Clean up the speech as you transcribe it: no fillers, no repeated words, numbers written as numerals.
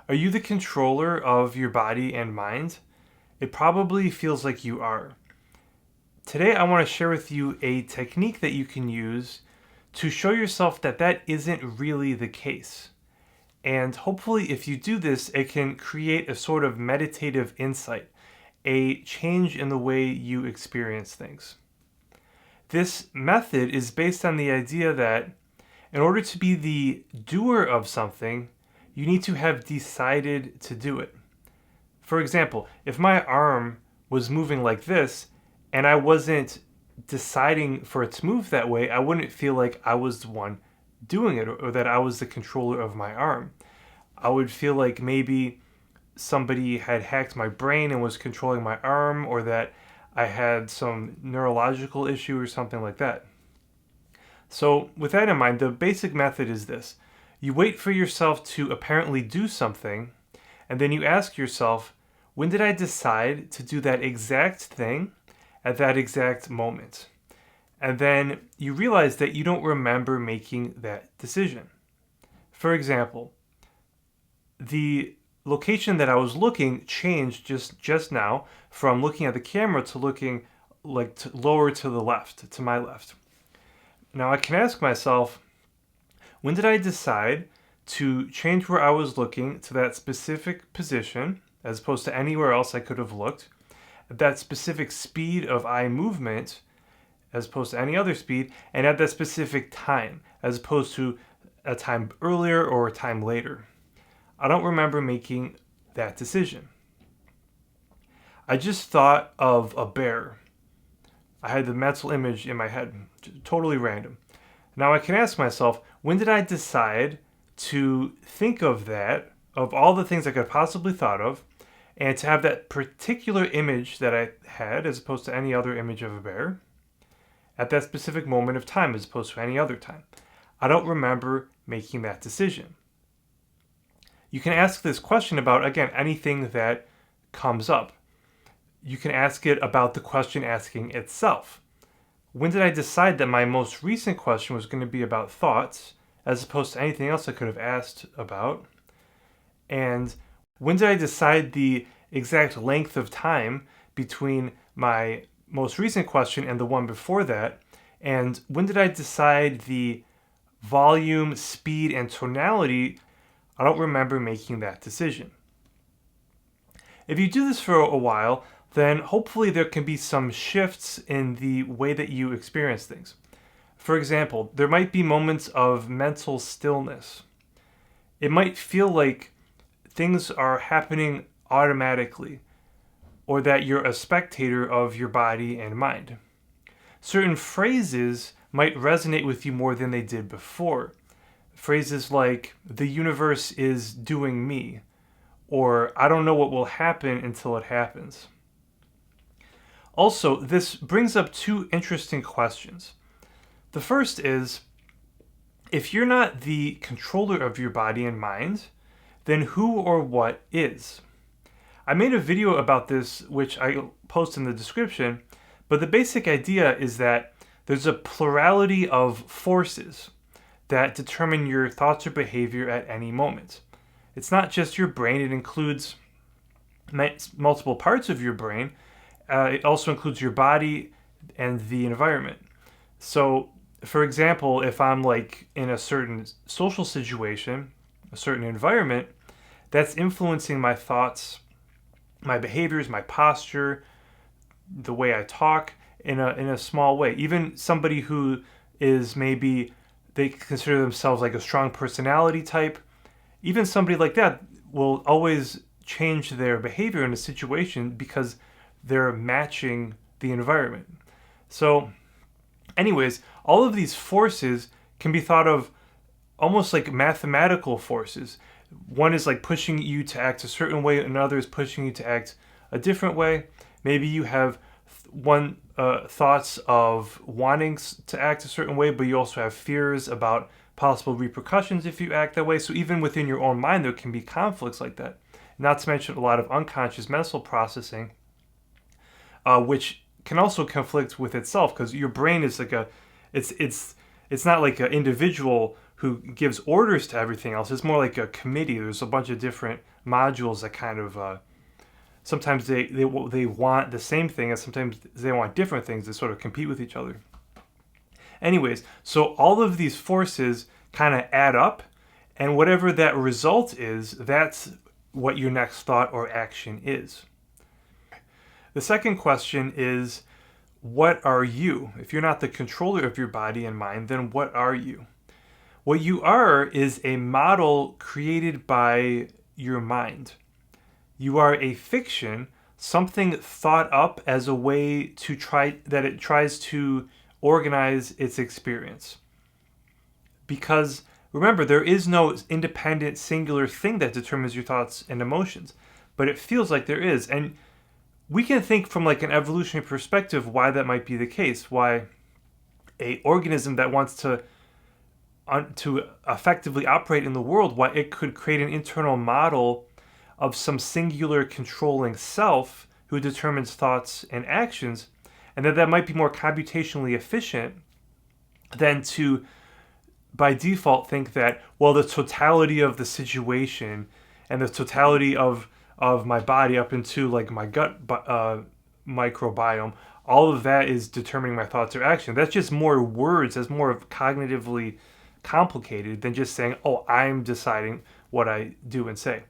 Are you the controller of your body and mind? It probably feels like you are. Today, I want to share with you a technique that you can use to show yourself that that isn't really the case. And hopefully, if you do this, it can create a sort of meditative insight, a change in the way you experience things. This method is based on the idea that in order to be the doer of something, you need to have decided to do it. For example, if my arm was moving like this and I wasn't deciding for it to move that way, I wouldn't feel like I was the one doing it or that I was the controller of my arm. I would feel like maybe somebody had hacked my brain and was controlling my arm, or that I had some neurological issue or something like that. So, with that in mind, the basic method is this. You wait for yourself to apparently do something, and then you ask yourself, when did I decide to do that exact thing at that exact moment? And then you realize that you don't remember making that decision. For example, the location that I was looking changed just now from looking at the camera to looking lower to the left, to my left. Now I can ask myself, when did I decide to change where I was looking to that specific position as opposed to anywhere else I could have looked, at that specific speed of eye movement as opposed to any other speed, and at that specific time as opposed to a time earlier or a time later? I don't remember making that decision. I just thought of a bear. I had the mental image in my head, totally random. Now I can ask myself, when did I decide to think of that, of all the things I could have possibly thought of, and to have that particular image that I had as opposed to any other image of a bear at that specific moment of time as opposed to any other time? I don't remember making that decision. You can ask this question about, again, anything that comes up. You can ask it about the question asking itself. When did I decide that my most recent question was going to be about thoughts as opposed to anything else I could have asked about? And when did I decide the exact length of time between my most recent question and the one before that? And when did I decide the volume, speed, and tonality? I don't remember making that decision. If you do this for a while, then hopefully there can be some shifts in the way that you experience things. For example, there might be moments of mental stillness. It might feel like things are happening automatically, or that you're a spectator of your body and mind. Certain phrases might resonate with you more than they did before. Phrases like, the universe is doing me, or I don't know what will happen until it happens. Also, this brings up two interesting questions. The first is, if you're not the controller of your body and mind, then who or what is? I made a video about this, which I post in the description, but the basic idea is that there's a plurality of forces that determine your thoughts or behavior at any moment. It's not just your brain, it includes multiple parts of your brain. It also includes your body and the environment. So, for example, if I'm in a certain social situation, a certain environment, that's influencing my thoughts, my behaviors, my posture, the way I talk in a small way. Even somebody who is maybe, they consider themselves like a strong personality type, even somebody like that will always change their behavior in a situation because they're matching the environment. So anyways, all of these forces can be thought of almost like mathematical forces. One is like pushing you to act a certain way, another is pushing you to act a different way. Maybe you have thoughts of wanting to act a certain way, but you also have fears about possible repercussions if you act that way. So even within your own mind, there can be conflicts like that. Not to mention a lot of unconscious mental processing, which can also conflict with itself, because your brain is like it's not like an individual who gives orders to everything else. It's more like a committee. There's a bunch of different modules that kind of sometimes they want the same thing, and sometimes they want different things that sort of compete with each other. Anyways, so all of these forces kind of add up, and whatever that result is, that's what your next thought or action is. The second question is, what are you? If you're not the controller of your body and mind, then what are you? What you are is a model created by your mind. You are a fiction, something thought up as a way to it tries to organize its experience. Because remember, there is no independent singular thing that determines your thoughts and emotions, but it feels like there is. And we can think from like an evolutionary perspective why that might be the case, why a organism that wants to effectively operate in the world, why it could create an internal model of some singular controlling self who determines thoughts and actions, and that might be more computationally efficient than to, by default, think that, well, the totality of the situation and the totality of my body up into like my gut microbiome, all of that is determining my thoughts or action. That's just more words. That's more of cognitively complicated than just saying, oh, I'm deciding what I do and say.